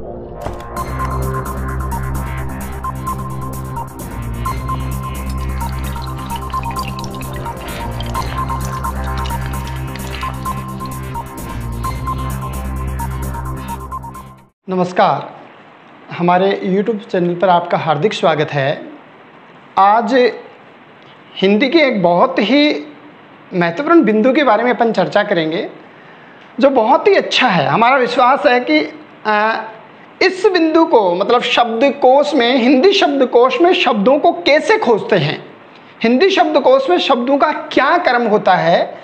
नमस्कार, हमारे YouTube channel पर आपका हार्दिक स्वागत है। आज हिंदी के एक बहुत ही महत्वपूर्ण बिंदु के बारे में अपन चर्चा करेंगे, जो बहुत ही अच्छा है। हमारा विश्वास है कि इस बिंदु को मतलब शब्दकोश में, हिंदी शब्दकोश में शब्दों को कैसे खोजते हैं, हिंदी शब्दकोश में शब्दों का क्या क्रम होता है,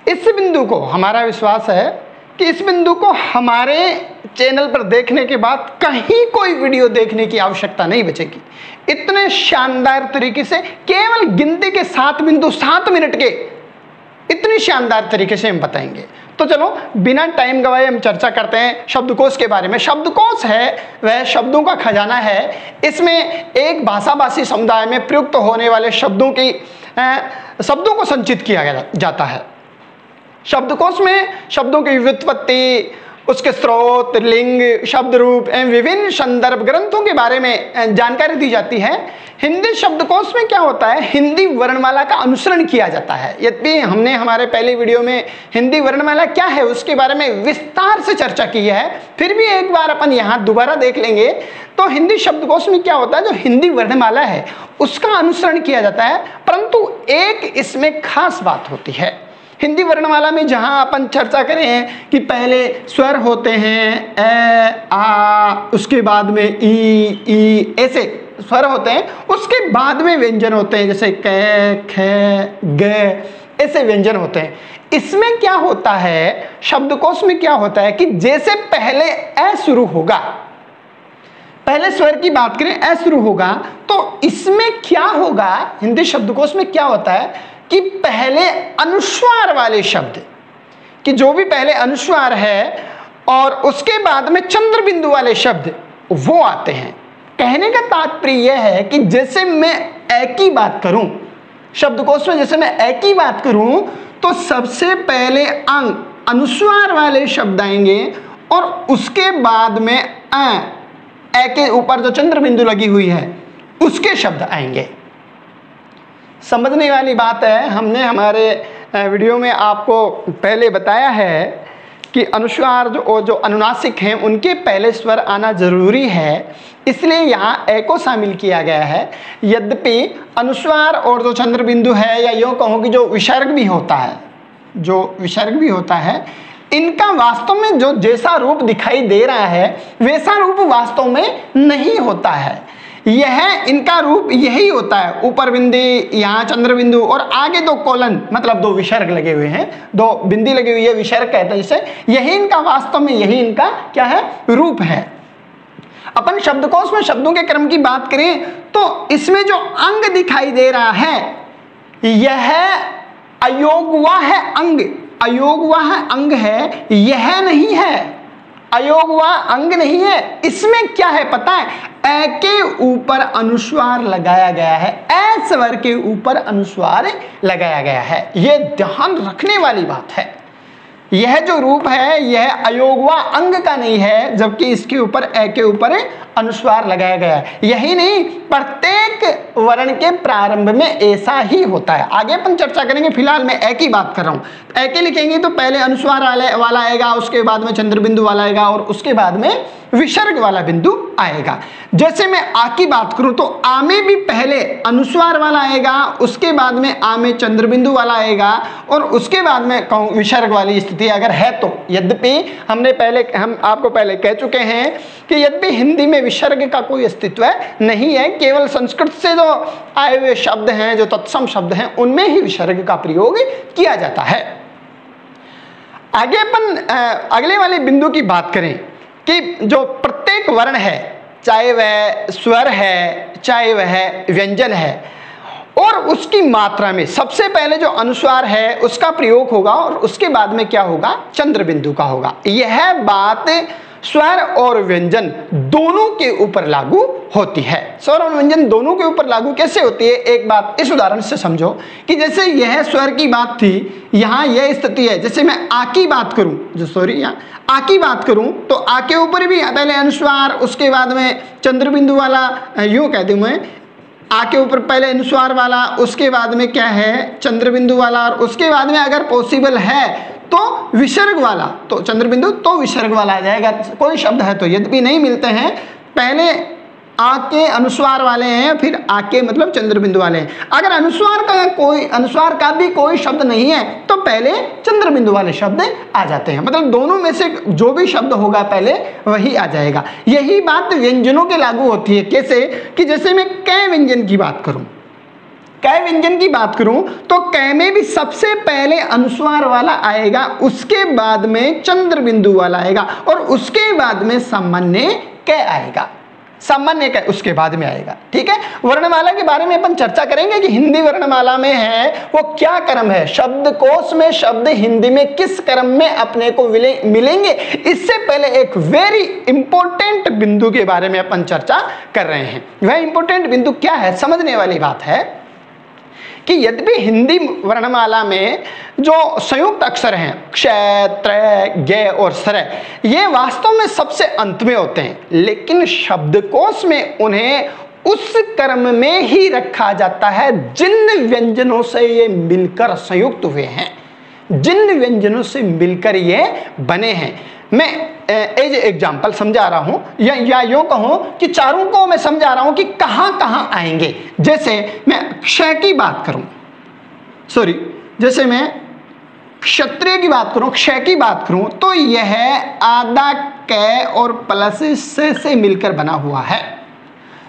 इस बिंदु को हमारा विश्वास है कि इस बिंदु को हमारे चैनल पर देखने के बाद कहीं कोई वीडियो देखने की आवश्यकता नहीं बचेगी। इतने शानदार तरीके से केवल गिनती के 7 बिंदु 7 मिनट के इतनी शानदार तरीके से हम बताएंगे। तो चलो बिना टाइम गवाए हम चर्चा करते हैं शब्दकोश के बारे में। शब्दकोश है वह शब्दों का खजाना है। इसमें एक भाषाभाषी समुदाय में प्रयुक्त होने वाले शब्दों को संचित किया जाता है। शब्दकोश में शब्दों की व्युत्पत्ति, उसके स्रोत, लिंग, शब्द रूप एवं विभिन्न संदर्भ ग्रंथों के बारे में जानकारी दी जाती है। हिंदी शब्दकोश में क्या होता है, हिंदी वर्णमाला का अनुसरण किया जाता है। यद्यपि हमने हमारे पहले वीडियो में हिंदी वर्णमाला क्या है उसके बारे में विस्तार से चर्चा की है, फिर भी एक बार अपन यहाँ दोबारा देख लेंगे। तो हिंदी शब्दकोश में क्या होता है, जो हिंदी वर्णमाला है उसका अनुसरण किया जाता है, परंतु एक इसमें खास बात होती है। हिंदी वर्णमाला में जहां अपन चर्चा करें कि पहले स्वर होते हैं ए, आ, उसके बाद में ई, ऐसे स्वर होते हैं, उसके बाद में व्यंजन होते हैं, जैसे क, ख, ग, ऐसे व्यंजन होते हैं। इसमें क्या होता है, शब्दकोश में क्या होता है कि जैसे पहले ए शुरू होगा, पहले स्वर की बात करें ए शुरू होगा, तो इसमें क्या होगा, हिंदी शब्दकोश में क्या होता है कि पहले अनुस्वार वाले शब्द, कि जो भी पहले अनुस्वार है और उसके बाद में चंद्र बिंदु वाले शब्द वो आते हैं। कहने का तात्पर्य यह है कि जैसे मैं ए की बात करूं, शब्दकोश में जैसे मैं ए की बात करूं, तो सबसे पहले अंग अनुस्वार वाले शब्द आएंगे और उसके बाद में ए के ऊपर जो चंद्र बिंदु लगी हुई है उसके शब्द आएंगे। समझने वाली बात है। हमने हमारे वीडियो में आपको पहले बताया है कि अनुस्वार जो अनुनासिक हैं उनके पहले स्वर आना जरूरी है, इसलिए यहाँ ए को शामिल किया गया है। यद्यपि अनुस्वार और जो चंद्र बिंदु है, या यूँ कहूँ कि जो विसर्ग भी होता है, इनका वास्तव में जो जैसा रूप दिखाई दे रहा है वैसा रूप वास्तव में नहीं होता है। यह इनका रूप यही होता है, ऊपर बिंदी, यहाँ चंद्र बिंदु और आगे 2 कोलन मतलब 2 विसर्ग लगे हुए हैं, 2 बिंदी लगी हुई है, विसर्ग कहते हैं जिसे। यही इनका वास्तव में यही इनका क्या है, रूप है। अपन शब्दकोश में शब्दों के क्रम की बात करें तो इसमें जो अंग दिखाई दे रहा है यह अयोगवाह है अंग, अयोगवाह अंग है, यह नहीं है, अयोगवाह अंग नहीं है। इसमें क्या है पता है, ए के ऊपर अनुस्वार लगाया गया है, ए स्वर के ऊपर अनुस्वार लगाया गया है। यह ध्यान रखने वाली बात है। यह जो रूप है यह अयोगवाह अंग का नहीं है, जबकि इसके ऊपर ए के ऊपर अनुस्वार लगाया गया है। यही नहीं, प्रत्येक वर्ण के प्रारंभ में ऐसा ही होता है। आगे अपन चर्चा करेंगे, फिलहाल मैं ए की बात कर रहा हूँ। ए के लिखेंगे तो पहले अनुस्वार वाला आएगा, उसके बाद में चंद्र बिंदु वाला आएगा और उसके बाद में विसर्ग वाला बिंदु आएगा। जैसे मैं आ की बात करूं तो आ में भी पहले अनुस्वार वाला आएगा, उसके बाद में आ में चंद्र बिंदु वाला आएगा और उसके बाद में कहूँ विसर्ग वाली स्थिति अगर है तो। यद्यपि हम आपको पहले कह चुके हैं कि यद्यपि हिंदी में विसर्ग का कोई अस्तित्व नहीं है, केवल संस्कृत से जो आए हुए शब्द हैं, जो तत्सम शब्द हैं, उनमें ही विसर्ग का प्रयोग किया जाता है। आगे अपन अगले वाले बिंदु की बात करें कि जो प्रत्येक वर्ण है, चाहे वह स्वर है, चाहे वह व्यंजन है, और उसकी मात्रा में सबसे पहले जो अनुस्वार है उसका प्रयोग होगा और उसके बाद में क्या होगा, चंद्र बिंदु का होगा। यह बात स्वर और व्यंजन दोनों के ऊपर लागू होती है। स्वर और व्यंजन दोनों के ऊपर लागू कैसे होती है, एक बात इस उदाहरण से समझो कि जैसे यह स्वर की बात थी, यहां यह स्थिति है। जैसे मैं आ की बात करूं, यहाँ आ की बात करूं तो आ के ऊपर भी पहले अनुस्वार, उसके बाद में चंद्र बिंदु वाला, यूं कह दूं मैं, आ के ऊपर पहले अनुस्वार वाला, उसके बाद में क्या है चंद्र बिंदु वाला, और उसके बाद में अगर पॉसिबल है तो विसर्ग वाला, तो चंद्र बिंदु तो विसर्ग वाला आ जाएगा। कोई शब्द है तो यद्यपि नहीं मिलते हैं, पहले आ के अनुस्वार वाले हैं, फिर आ के मतलब चंद्र बिंदु वाले हैं। अगर अनुस्वार का भी कोई शब्द नहीं है तो पहले चंद्र बिंदु वाले शब्द आ जाते हैं। मतलब दोनों में से जो भी शब्द होगा पहले वही आ जाएगा। यही बात व्यंजनों के लागू होती है। कैसे कि जैसे मैं कै व्यंजन की बात करूं, कै व्यंजन की बात करूं तो कै में भी सबसे पहले अनुस्वार वाला आएगा, उसके बाद में चंद्र बिंदु वाला आएगा, और उसके बाद में सामान्य कै आएगा। सामान्य कै उसके बाद में आएगा। ठीक है, वर्णमाला के बारे में अपन चर्चा करेंगे कि हिंदी वर्णमाला में है वो क्या क्रम है, शब्दकोश में शब्द हिंदी में किस क्रम में अपने को मिलेंगे। इससे पहले एक वेरी इंपॉर्टेंट बिंदु के बारे में अपन चर्चा कर रहे हैं। वह इंपॉर्टेंट बिंदु क्या है, समझने वाली बात है कि यद्यपि हिंदी वर्णमाला में जो संयुक्त अक्षर हैं क्षय, त्रय, ज्ञ और श्रय, ये वास्तव में सबसे अंत में होते हैं, लेकिन शब्दकोश में उन्हें उस क्रम में ही रखा जाता है जिन व्यंजनों से ये मिलकर संयुक्त हुए हैं, जिन व्यंजनों से मिलकर ये बने हैं। मैं एज एग्जाम्पल समझा रहा हूं, या यूं कहूं कि चारों को मैं समझा रहा हूं कि कहां कहां आएंगे। जैसे मैं क्षय की बात करूं, जैसे मैं क्षत्रिय की बात करूं, क्षय की बात करूं, तो यह आधा कै और प्लस से मिलकर बना हुआ है।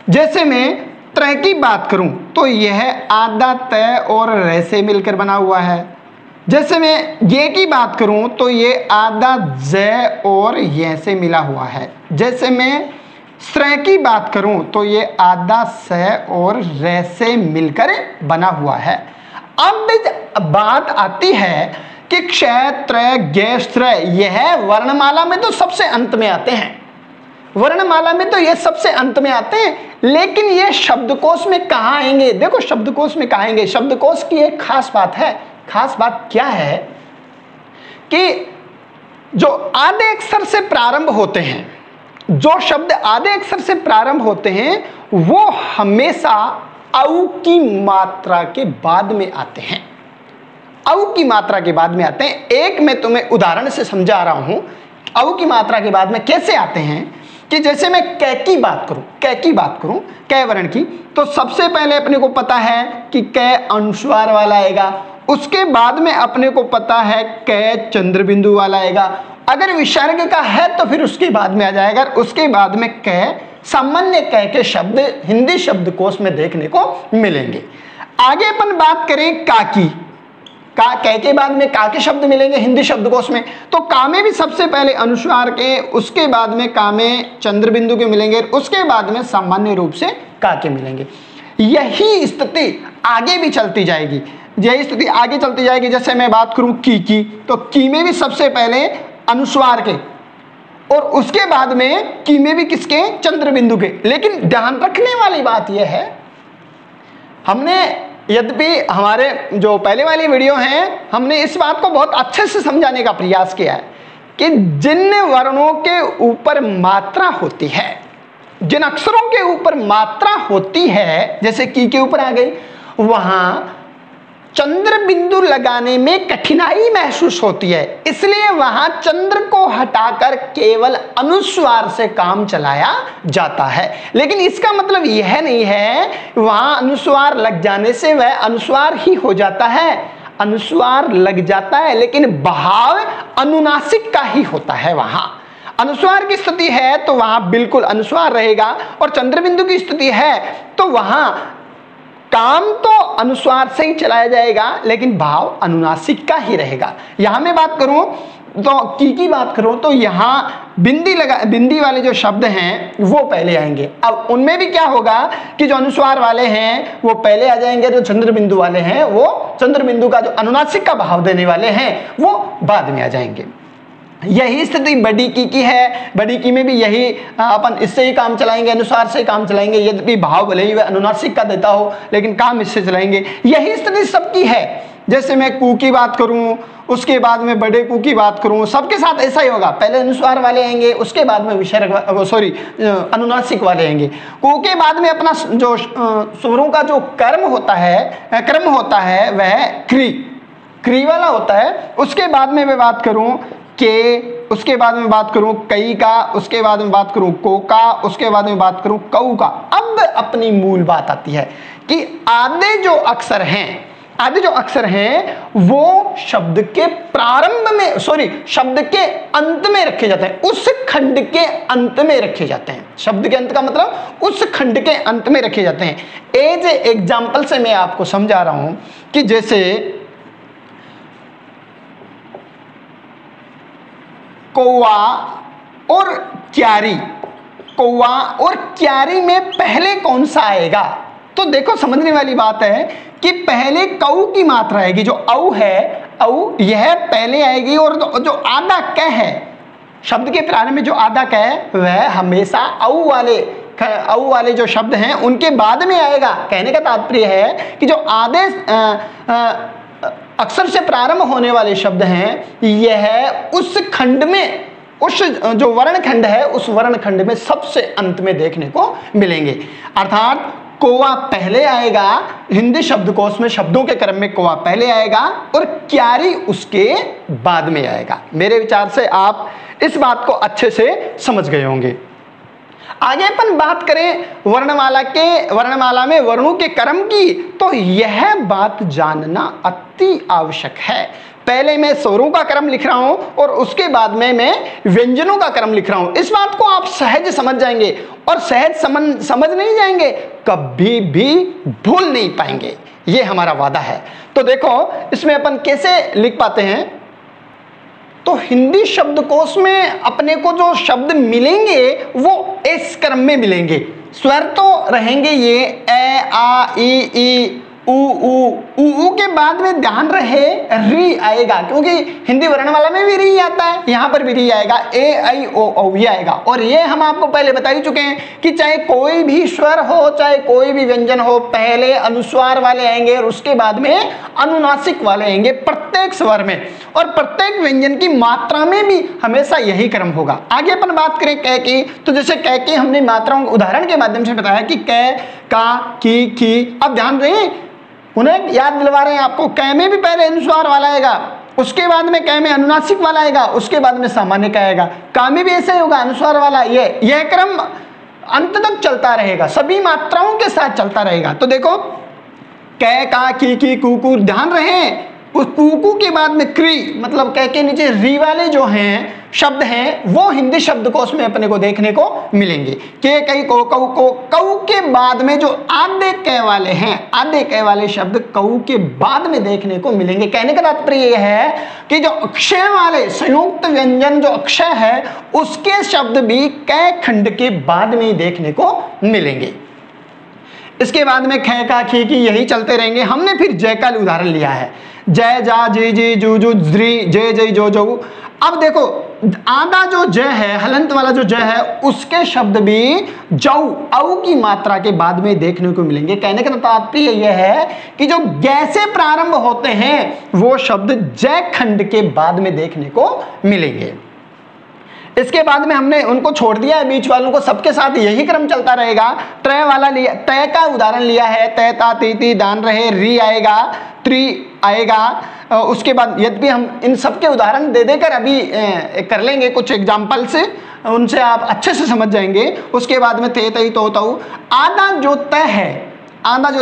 जैसे मैं त्रय की बात करूं तो यह आधा तय और रे से मिलकर बना हुआ है। जैसे मैं ये की बात करूं तो ये आधा ज और ये से मिला हुआ है। जैसे मैं श्रय की बात करूं तो ये आधा स और रे से मिलकर बना हुआ है। अब बात आती है कि क्षय, त्रय, ज्ञ, श्रय, यह वर्णमाला में तो सबसे अंत में आते हैं, वर्णमाला में तो ये सबसे अंत में आते हैं, लेकिन ये शब्दकोश में कहाँ आएंगे। देखो शब्दकोश में कहाँ आएंगे, शब्दकोश की एक खास बात है। खास बात क्या है कि जो आधे अक्षर से प्रारंभ होते हैं, जो शब्द आधे अक्षर से प्रारंभ होते हैं, वो हमेशा औ की मात्रा के बाद में आते हैं, औ की मात्रा के बाद में आते हैं। एक मैं तुम्हें उदाहरण से समझा रहा हूं औ की मात्रा के बाद में कैसे आते हैं। कि जैसे मैं कै की बात करूं, कै वर्ण की, तो सबसे पहले अपने को पता है कि कै अनुस्वार वाला आएगा, उसके बाद में अपने को पता है कै चंद्र बिंदु वाला आएगा। अगर विसर्ग का है तो फिर उसके बाद में आ जाएगा, उसके बाद में कै, सामान्य कै के शब्द हिंदी शब्दकोश में देखने को मिलेंगे। आगे अपन बात करें का की, कै के बाद में का के शब्द मिलेंगे हिंदी शब्दकोश में, तो का में भी सबसे पहले अनुस्वार के, उसके बाद में का में चंद्र बिंदु के मिलेंगे, उसके बाद में सामान्य रूप से का के मिलेंगे। यही स्थिति आगे भी चलती जाएगी, यही स्थिति आगे चलती जाएगी। जैसे मैं बात करूं की, तो की में भी सबसे पहले अनुस्वार के, और उसके बाद में की में भी किसके, चंद्र बिंदु के। लेकिन ध्यान रखने वाली बात यह है, हमने यद्यपि हमारे जो पहले वाली वीडियो हैं, हमने इस बात को बहुत अच्छे से समझाने का प्रयास किया है कि जिन वर्णों के ऊपर मात्रा होती है, जिन अक्षरों के ऊपर मात्रा होती है, जैसे की के ऊपर आ गई, वहां चंद्र बिंदु लगाने में कठिनाई महसूस होती है, इसलिए वहां चंद्र को हटाकर केवल अनुस्वार से काम चलाया जाता है। लेकिन इसका मतलब यह नहीं है वहां अनुस्वार लग जाने से वह अनुस्वार ही हो जाता है, अनुस्वार लग जाता है, लेकिन भाव अनुनासिक का ही होता है। वहां अनुस्वार की स्थिति है तो वहां बिल्कुल अनुस्वार रहेगा, और चंद्र बिंदु की स्थिति है तो वहां काम तो अनुस्वार से ही चलाया जाएगा, लेकिन भाव अनुनासिक का ही रहेगा। यहां मैं बात करूं तो की बात करूं तो यहां बिंदी वाले जो शब्द हैं वो पहले आएंगे। अब उनमें भी क्या होगा कि जो अनुस्वार वाले हैं वो पहले आ जाएंगे, जो चंद्र बिंदु वाले हैं वो चंद्र बिंदु का जो अनुनासिक का भाव देने वाले हैं वो बाद में आ जाएंगे। यही स्थिति बड़ी की है। बड़ी की में भी यही अपन इससे ही काम चलाएंगे, अनुस्वार से काम चलाएंगे, यद्यपि भाव भले ही वह अनुनासिक का देता हो लेकिन काम इससे चलाएंगे। यही स्थिति सबकी है। जैसे मैं कू की बात करूं, उसके बाद में बड़े कू की बात करूं, सबके साथ ऐसा ही होगा। पहले अनुस्वार वाले आएंगे, उसके बाद में अनुनासिक वाले आएंगे। कू के बाद में अपना जो स्वरों का जो क्रम होता है वह क्री वाला होता है। उसके बाद में मैं बात करूं के, उसके बाद में बात करूं कई का, उसके बाद में बात करूं को का, उसके बाद में बात करूं कऊ का। अब अपनी मूल बात आती है कि आधे जो अक्षर हैं वो शब्द के प्रारंभ में, शब्द के अंत में रखे जाते हैं, उस खंड के अंत में रखे जाते हैं। शब्द के अंत का मतलब उस खंड के अंत में रखे जाते हैं। एज एग्जाम्पल से मैं आपको समझा रहा हूं कि जैसे कौवा और क्यारी में पहले कौन सा आएगा? तो देखो समझने वाली बात है कि पहले कऊ की मात्रा आएगी, जो औ है, यह पहले आएगी, और जो आधा क है, शब्द के प्रारंभ में जो आधा क है वह हमेशा औ वाले जो शब्द हैं उनके बाद में आएगा। कहने का तात्पर्य है कि जो आधे अक्षर से प्रारंभ होने वाले शब्द हैं यह उस खंड में, उस जो वर्णखंड है उस वर्णखंड में सबसे अंत में देखने को मिलेंगे। अर्थात कौवा पहले आएगा, हिंदी शब्दकोश में शब्दों के क्रम में कौवा पहले आएगा और क्यारी उसके बाद में आएगा। मेरे विचार से आप इस बात को अच्छे से समझ गए होंगे। आगे अपन बात करें वर्णमाला में वर्णों के क्रम की, तो यह बात जानना अति आवश्यक है। पहले मैं स्वरों का क्रम लिख रहा हूं और उसके बाद में मैं व्यंजनों का क्रम लिख रहा हूं। इस बात को आप सहज समझ जाएंगे, और सहज समझ नहीं जाएंगे कभी भी भूल नहीं पाएंगे, ये हमारा वादा है। तो देखो इसमें अपन कैसे लिख पाते हैं। तो हिंदी शब्दकोश में अपने को जो शब्द मिलेंगे वो इस क्रम में मिलेंगे। स्वर तो रहेंगे ये ए, आ, ई, ऊ के बाद में ध्यान रहे री आएगा, क्योंकि हिंदी वर्णमाला में भी री आता है, यहां पर भी री आएगा। ए, आई, ओ ये आएगा। और ये हम आपको पहले बता ही चुके हैं कि चाहे कोई भी स्वर हो, चाहे कोई भी व्यंजन हो, पहले अनुस्वार वाले आएंगे और उसके बाद में अनुनासिक वाले आएंगे प्रत्येक स्वर में, और प्रत्येक व्यंजन की मात्रा में भी हमेशा यही क्रम होगा। आगे अपन बात करें कै की, तो जैसे कै की हमने मात्राओं उदाहरण के माध्यम से बताया कि कै, का, की। अब ध्यान दें, उन्हें याद दिलवा रहे हैं आपको, कै में भी पहले अनुस्वार वाला आएगा, उसके बाद में कै में अनुनासिक वाला आएगा, उसके बाद में सामान्य का आएगा। का में भी ऐसे ही होगा, अनुस्वार वाला। यह क्रम अंत तक चलता रहेगा, सभी मात्राओं के साथ चलता रहेगा। तो देखो कै, का, की, कू, ध्यान रहे उस कू के बाद में क्री, मतलब कै के नीचे री वाले जो हैं शब्द हैं वो हिंदी शब्दकोश में अपने को देखने को मिलेंगे। के, कई, को, कऊ के बाद में जो आधे कै वाले हैं, आधे कै वाले शब्द कऊ के बाद में देखने को मिलेंगे। कहने का तात्पर्य यह है कि जो अक्षय वाले संयुक्त व्यंजन जो अक्षय है उसके शब्द भी कै खंड के बाद में ही देखने को मिलेंगे। इसके बाद में खे, का, खी की यही चलते रहेंगे। हमने फिर जय का उदाहरण लिया है, जय, जा, जी, जी, जू, ज्री, जय, जय, जो। अब देखो आधा जो जय है, हलंत वाला जो जय है, उसके शब्द भी जौ, औ की मात्रा के बाद में देखने को मिलेंगे। कहने का तात्पर्य यह है कि जो ग से प्रारंभ होते हैं वो शब्द जय खंड के बाद में देखने को मिलेंगे। इसके बाद में हमने उनको छोड़ दिया है, बीच वालों को, सबके साथ यही क्रम चलता रहेगा। ट्रय वाला लिया, तय का उदाहरण लिया है, तय, ता, ती, दान रहे, री आएगा, त्रि आएगा। उसके बाद यद्यपि हम इन सबके उदाहरण दे देकर अभी कर लेंगे कुछ एग्जाम्पल से, उनसे आप अच्छे से समझ जाएंगे। उसके बाद में ते, तई, तो, तऊ। आधा जो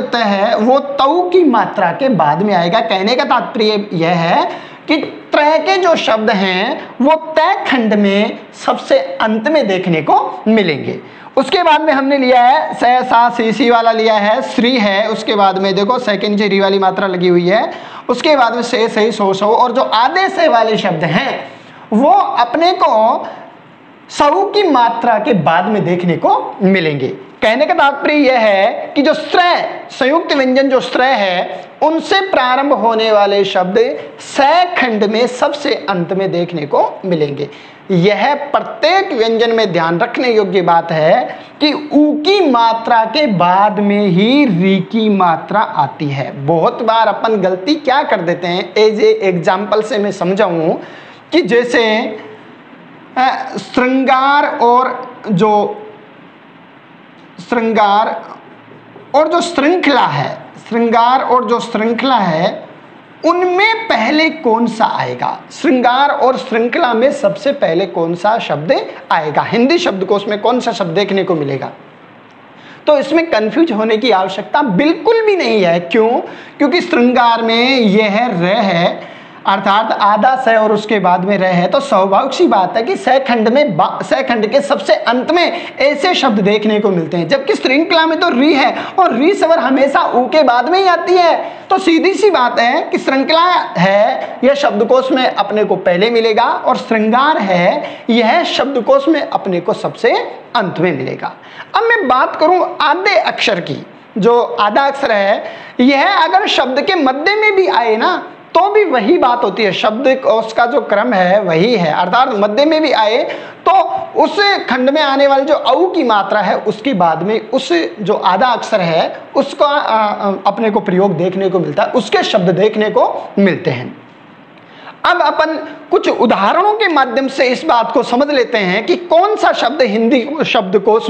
तय है वो तऊ की मात्रा के बाद में आएगा। कहने का तात्पर्य यह है कि त्रय के जो शब्द हैं वो तय खंड में सबसे अंत में देखने को मिलेंगे। उसके बाद में हमने लिया है स, सा, सी वाला लिया है, श्री है। उसके बाद में देखो से के नीचे री वाली मात्रा लगी हुई है। उसके बाद में से, सही, सो, और जो आधे से वाले शब्द हैं वो अपने को सऊ की मात्रा के बाद में देखने को मिलेंगे। कहने का तात्पर्य यह है कि जो श्रय, संयुक्त व्यंजन जो श्रय है उनसे प्रारंभ होने वाले शब्द स खंड में सबसे अंत में देखने को मिलेंगे। यह प्रत्येक व्यंजन में ध्यान रखने योग्य बात है कि ऊ की मात्रा के बाद में ही री की मात्रा आती है। बहुत बार अपन गलती क्या कर देते हैं, एज ए एग्जाम्पल से मैं समझाऊं कि जैसे श्रृंगार और जो श्रृंखला है, श्रृंगार और जो श्रृंखला है उनमें पहले कौन सा आएगा, श्रृंगार और श्रृंखला में सबसे पहले कौन सा शब्द आएगा, हिंदी शब्दकोश में कौन सा शब्द देखने को मिलेगा। तो इसमें कंफ्यूज होने की आवश्यकता बिल्कुल भी नहीं है। क्यों? क्योंकि श्रृंगार में यह र है, अर्थात आधा स और उसके बाद में रह है, तो स्वाभाविक सी बात है कि स खंड के सबसे अंत में ऐसे शब्द देखने को मिलते हैं। जबकि श्रृंखला में तो री है और री स्वर हमेशा ऊ के बाद में ही आती है। तो सीधी सी बात है कि श्रृंखला है यह शब्दकोश में अपने को पहले मिलेगा और श्रृंगार है यह शब्दकोश में अपने को सबसे अंत में मिलेगा। अब मैं बात करूं आधे अक्षर की, जो आधा अक्षर है यह अगर शब्द के मध्य में भी आए ना तो भी वही बात होती है, शब्दकोश का जो क्रम है वही है, अर्थात मध्य में भी आए तो उस खंड में आने वाले जो औ की मात्रा है उसके बाद में उस जो आधा अक्षर है उसका अपने को प्रयोग देखने को मिलता है, उसके शब्द देखने को मिलते हैं। अब अपन कुछ उदाहरणों के माध्यम से इस बात को समझ लेते हैं कि कौन सा शब्द हिंदी शब्दकोश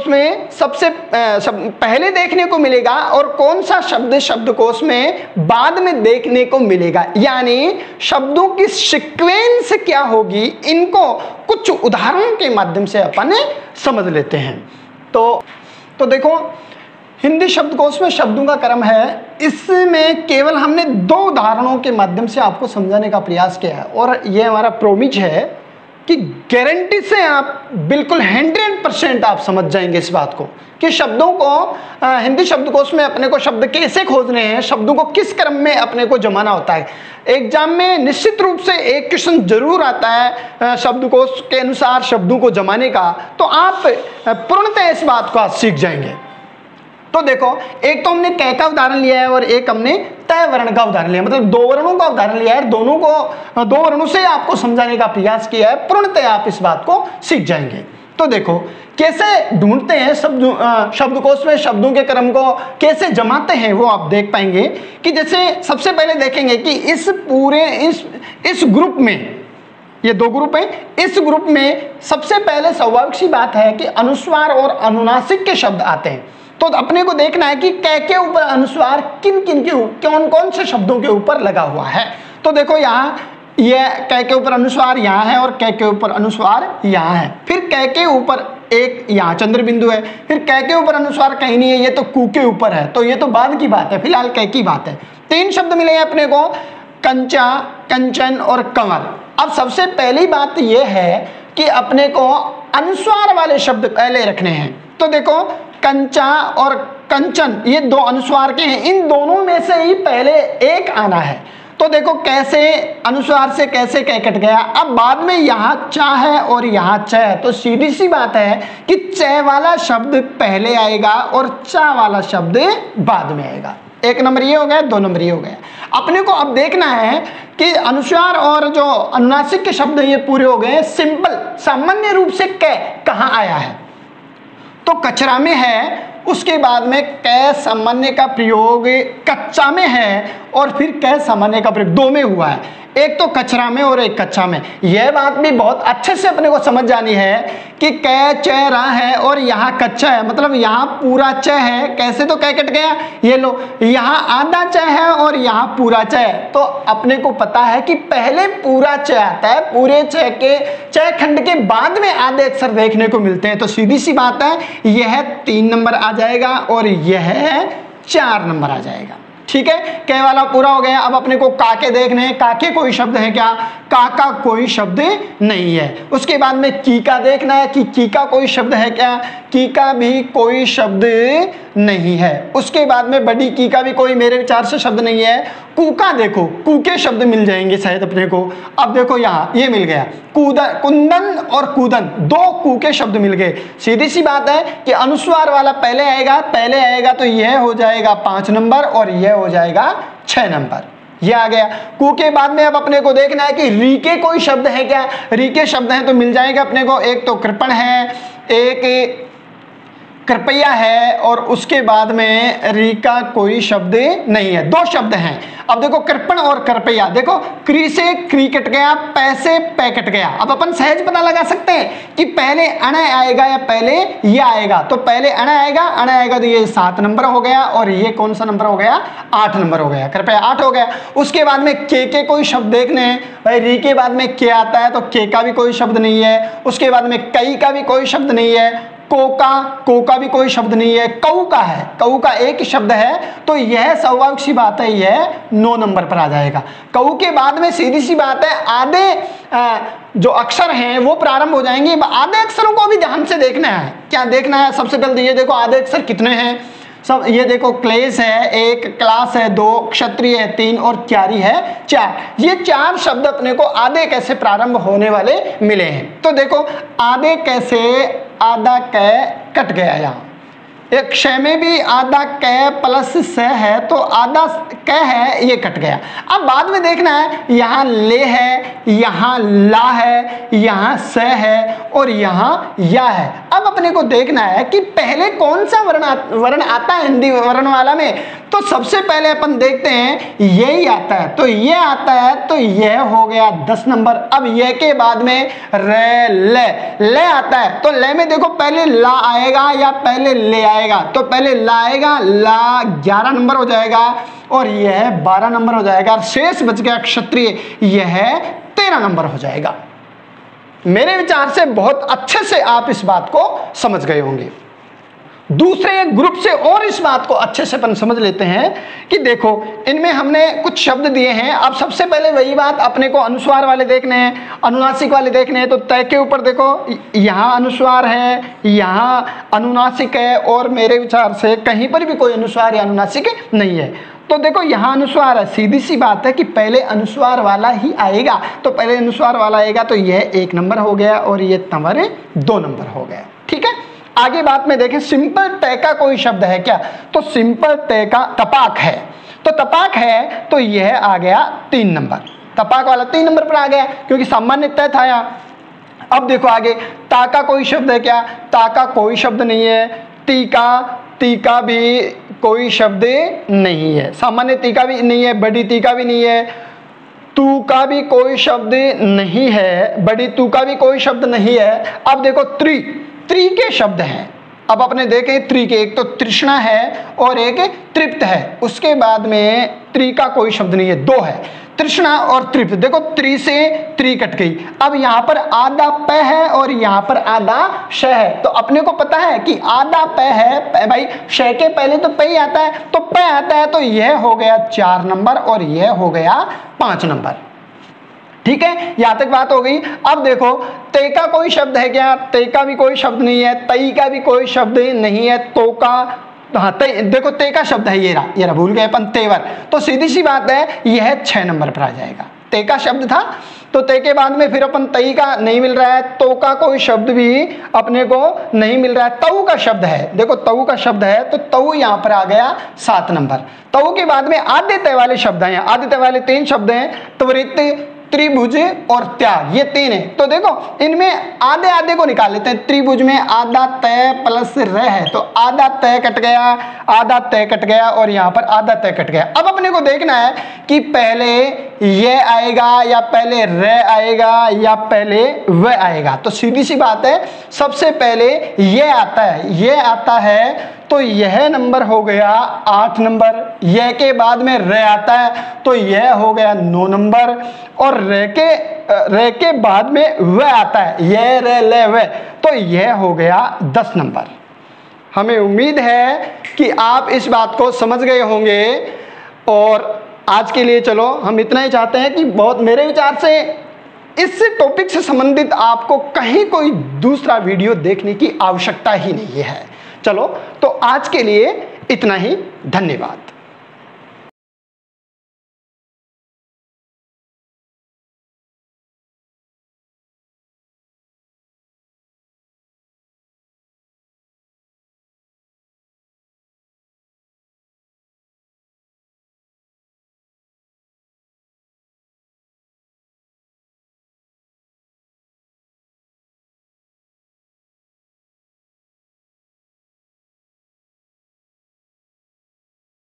में सबसे पहले देखने को मिलेगा और कौन सा शब्द शब्दकोश में बाद में देखने को मिलेगा, यानी शब्दों की सीक्वेंस क्या होगी, इनको कुछ उदाहरणों के माध्यम से अपन समझ लेते हैं। तो देखो, हिंदी शब्दकोश में शब्दों का क्रम है, इसमें केवल हमने 2 उदाहरणों के माध्यम से आपको समझाने का प्रयास किया है और ये हमारा प्रोमिज है कि गारंटी से आप बिल्कुल 100% आप समझ जाएंगे इस बात को कि शब्दों को हिंदी शब्दकोश में अपने को शब्द कैसे खोजने हैं, शब्दों को किस क्रम में अपने को जमाना होता है। एग्जाम में निश्चित रूप से एक क्वेश्चन जरूर आता है शब्दकोश के अनुसार शब्दों को जमाने का, तो आप पूर्णतः इस बात को आज सीख जाएंगे। तो देखो, एक तो हमने क का उदाहरण लिया है और एक हमने तय वर्ण का उदाहरण लिया, मतलब 2 वर्णों का उदाहरण लिया है, दोनों को 2 वर्णों से आपको समझाने का प्रयास किया है, पूर्णतः आप इस बात को सीख जाएंगे। तो देखो कैसे ढूंढते हैं शब्दकोश में शब्दों के क्रम को कैसे जमाते हैं वो आप देख पाएंगे कि जैसे सबसे पहले देखेंगे कि इस पूरे इस ग्रुप में, ये 2 ग्रुप हैं, इस ग्रुप में सबसे पहले स्वाभाविक सी बात है कि अनुस्वार और अनुनासिक के शब्द आते हैं। तो अपने को देखना है कि कै के ऊपर अनुस्वार कौन कौन से शब्दों के ऊपर लगा हुआ है। तो देखो यहाँ ये कै के ऊपर अनुस्वार यहाँ है और कै के ऊपर अनुस्वार यहाँ है, फिर कै के ऊपर एक यहाँ चंद्र बिंदु है, फिर कै के ऊपर अनुस्वार कहीं नहीं है, ये तो कू के ऊपर है, तो ये तो बाद की बात है, फिलहाल कै की बात है। 3 शब्द मिले हैं अपने को, कंचा, कंचन और कंवर। अब सबसे पहली बात यह है कि अपने को अनुस्वार वाले शब्द पहले रखने हैं। तो देखो कंचा और कंचन ये 2 अनुस्वार के हैं, इन दोनों में से ही पहले एक आना है। तो देखो कैसे अनुस्वार से कैसे कै कट गया। अब बाद में यहाँ चा है और यहाँ च है, तो सीधी सी बात है कि च वाला शब्द पहले आएगा और चा वाला शब्द बाद में आएगा। 1 नंबर ये हो गया, 2 नंबर ये हो गया। अपने को अब देखना है कि अनुस्वार और जो अनुनासिक के शब्द ये पूरे हो गए। सिंपल सामान्य रूप से कै कहाँ आया है, तो कचरा में है, उसके बाद में कै सामान्य का प्रयोग कच्चा में है और फिर कै सामान्य का प्रयोग 2 में हुआ है, एक तो कचरा में और एक कच्चा में। यह बात भी बहुत अच्छे से अपने को समझ जानी है कि कै च रा है और यहाँ कच्चा है, मतलब यहाँ पूरा च है, कैसे तो कै कट गया, ये लो यहाँ आधा च है और यहाँ पूरा च है। तो अपने को पता है कि पहले पूरा च आता है, पूरे च खंड के बाद में आधे अक्षर देखने को मिलते हैं। तो सीधी सी बात है यह 3 नंबर आ जाएगा और यह 4 नंबर आ जाएगा। ठीक है, कै वाला पूरा हो गया। अब अपने को काके देखने हैं, काके कोई शब्द है क्या, काका कोई शब्द नहीं है। उसके बाद में कीका देखना है कि कीका कोई शब्द है क्या, कीका भी कोई शब्द नहीं है। उसके बाद में बड़ी कीका भी कोई मेरे विचार से शब्द नहीं है। कूका देखो, कूके शब्द मिल जाएंगे शायद अपने को। अब देखो यहाँ ये मिल गया कूदन, कुंदन और कूदन, दो कूके शब्द मिल गए। सीधी सी बात है कि अनुस्वार वाला पहले आएगा तो यह हो जाएगा 5 नंबर और यह हो जाएगा 6 नंबर। ये आ गया। कू के बाद में अब अपने को देखना है कि री के कोई शब्द है क्या। री के शब्द हैं तो मिल जाएगा अपने को, एक तो कृपण है, एक कृपया है और उसके बाद में री का कोई शब्द नहीं है। 2 शब्द हैं। अब देखो कृपण और कृपया, देखो क्री से क्री कट गया, पै से पै कट गया। अब अपन सहज पता लगा सकते हैं कि पहले अण आएगा या पहले ये आएगा। तो पहले अण आएगा तो ये 7 नंबर हो गया और ये कौन सा नंबर हो गया, 8 नंबर हो गया। कृपया 8 हो गया। उसके बाद में के कोई शब्द देखने हैं भाई। री के बाद में के आता है तो के का भी कोई शब्द नहीं है। उसके बाद में कई का भी कोई शब्द नहीं है। को का भी कोई शब्द नहीं है। कऊ का है, कऊ का एक ही शब्द है। तो यह स्वाभाविक सी बात है, यह 9 नंबर पर आ जाएगा। कऊ के बाद में सीधी सी बात है आधे जो अक्षर हैं वो प्रारंभ हो जाएंगे। आधे अक्षरों को भी ध्यान से देखना है। क्या देखना है, सबसे पहले ये देखो आधे अक्षर कितने हैं सब। ये देखो क्लेश है 1, क्लास है 2, क्षत्रिय है 3 और क्यारी है 4। ये 4 शब्द अपने को आधे कैसे प्रारंभ होने वाले मिले हैं। तो देखो आधे कैसे, आधा कै कट गया। यहाँ एक क्षय में भी आधा कै प्लस स है तो आधा कै है, ये कट गया। अब बाद में देखना है, यहाँ ले है, यहाँ ला है, यहाँ स है और यहाँ या है। अब अपने को देखना है कि पहले कौन सा वर्ण आता है हिंदी वर्ण वाला में। तो सबसे पहले अपन देखते हैं यही आता है। तो ये आता है तो यह हो गया 10 नंबर। अब यह के बाद में रे ले आता है तो ले में देखो पहले ला आएगा या पहले ले आएगा। तो पहले ला आएगा, ला 11 नंबर हो जाएगा और यह 12 नंबर हो जाएगा। शेष बच गया क्षत्रिय, यह 13 नंबर हो जाएगा। मेरे विचार से बहुत अच्छे से आप इस बात को समझ गए होंगे। दूसरे ग्रुप से और इस बात को अच्छे से अपन समझ लेते हैं कि देखो इनमें हमने कुछ शब्द दिए हैं। अब सबसे पहले वही बात अपने को अनुस्वार वाले देखने हैं, अनुनासिक वाले देखने हैं। तो तय के ऊपर देखो यहाँ अनुस्वार है, यहाँ अनुनासिक है और मेरे विचार से कहीं पर भी कोई अनुस्वार या अनुनासिक नहीं है। तो देखो यहाँ अनुस्वार है, सीधी सी बात है कि पहले अनुस्वार वाला ही आएगा। तो पहले अनुस्वार वाला आएगा तो यह 1 नंबर हो गया और ये तंवर 2 नंबर हो गया। ठीक है, आगे बात में देखें सिंपल तय का कोई शब्द है क्या। तो सिंपल तय का तपाक है। तो तपाक है तो यह आ गया 3 नंबर। तपाक वाला 3 नंबर पर आ गया क्योंकि सामान्य तय था यहाँ। अब देखो आगे ता का कोई शब्द है क्या। ता का कोई शब्द नहीं है। ती का भी कोई शब्द नहीं है। सामान्य ती का भी नहीं है, बड़ी ती का भी नहीं है, तू का भी कोई शब्द नहीं है, बड़ी तू का भी कोई शब्द नहीं है। अब देखो त्रि के शब्द हैं। अब अपने देखें त्रि के, एक तो तृष्णा है और एक तृप्त है। उसके बाद में त्रि का कोई शब्द नहीं है, 2 है, तृष्णा और तृप्त। देखो त्रि से त्रि कट गई। अब यहाँ पर आधा प है और यहाँ पर आधा श है। तो अपने को पता है कि आधा प है भाई, श के पहले तो प ही आता है तो प आता है। तो यह हो गया 4 नंबर और यह हो गया 5 नंबर। ठीक है, यहां तक बात हो गई। अब देखो ते का कोई शब्द है क्या। ते का भी कोई शब्द नहीं है, तई का भी कोई शब्द नहीं है, तो का हाँ देखो ते का शब्द है, ये रहा भूल गए अपन, तेवर। तो सीधी सी बात है यह 6 नंबर पर आ जाएगा। ते का शब्द था तो ते के बाद में फिर अपन तई का नहीं मिल रहा है, तो का कोई शब्द भी अपने को नहीं मिल रहा है। तऊ का शब्द है, देखो तऊ का शब्द है तो तऊ यहाँ पर आ गया 7 नंबर। तऊ के बाद में आधे तय वाले शब्द हैं। आधे तय वाले 3 शब्द हैं, त्वरित, त्रिभुज और त्याग, ये 3 है। तो देखो इनमें आधे आधे को निकाल लेते हैं। त्रिभुज में आधा तय प्लस र है तो आधा तय कट गया, आधा तय कट गया और यहाँ पर आधा तय कट गया। अब अपने को देखना है कि पहले ये आएगा या पहले र आएगा या पहले व आएगा। तो सीधी सी बात है सबसे पहले ये आता है, ये आता है तो यह नंबर हो गया 8 नंबर। यह के बाद में र आता है तो यह हो गया 9 नंबर और र के बाद में व आता है, यह र ले व, तो यह हो गया 10 नंबर। हमें उम्मीद है कि आप इस बात को समझ गए होंगे और आज के लिए चलो हम इतना ही चाहते हैं कि बहुत मेरे विचार से इस टॉपिक से संबंधित आपको कहीं कोई दूसरा वीडियो देखने की आवश्यकता ही नहीं है। चलो तो आज के लिए इतना ही, धन्यवाद।